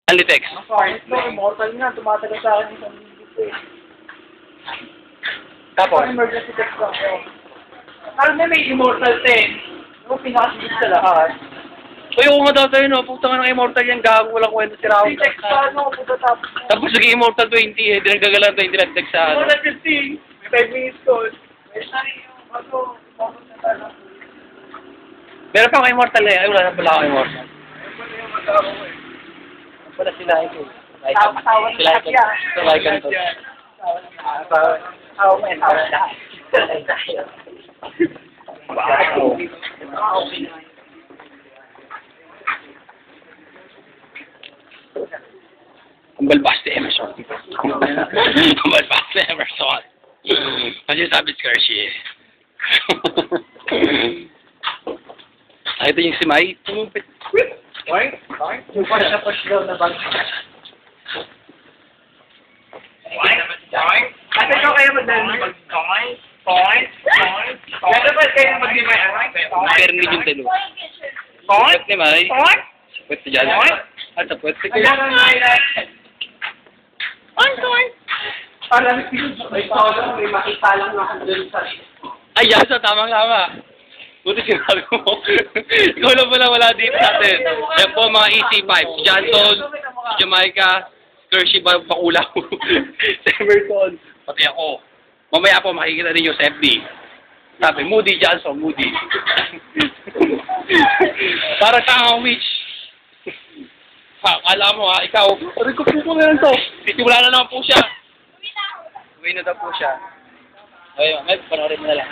Alitex. Pangit no, immortal nga. Tumatagal sa akin isang minuto eh. Tapos? Emergency text lang ako. Alam na may immortal 10. Yung pinakasigit sa lahat. Uy, oo nga daw tayo, no? Puta nga ng Immortal yan, gago, walang kwento si Raul. Si text pa, ano, puta tapos. Tapos naging Immortal 20, eh. Di nagkagalan 20 lang text sa ano. Immortal 15. May 5 minutes call. May sari yung, ano, focus na tayo. Meron pa ako Immortal eh. Ay, wala na pala ako Immortal. Ano yung mag-ako eh. Wala sila ito. Tawa ng lahat yan. Sila ito. Tawa mo yan, tawa ng lahat. Kumbalbas si Emerson. Kumbalbas si Emerson. Kasi sabi si Kershie eh. Ay, ito yung si Mai. Tumupit. Oink? Oink? Yung push daw na bag. Oink? Oink? Kasi ikaw kayo mag-oink? Oink? Oink? Oink? Kaya ba kayo mag-dimay? Perni yung telo. Oink? Sapwet ni Mai. Oink? Sapwet si Jan. Oink? At sapwet si Ayan ang highlight. Oink? Oink? Alam mo, may tawag, may makita lang ako dun sa... Ay, yan sa tamang-tama. Buti sinabi mo. Ikaw lang pala wala dito natin. Yan po mga EC5. Si Janton, si Jamaica, Kershie ba Bakulaw, si Emerson, pati ako. Mamaya po makikita ninyo sa FB. Sabi, Moody Johnson, Moody. Para kang witch. Ha, kala mo ha, ikaw, aray ko po na yan to. Titiwala na naman po siya. Uwi na daw po siya. Ayun, may panoorin mo na lang.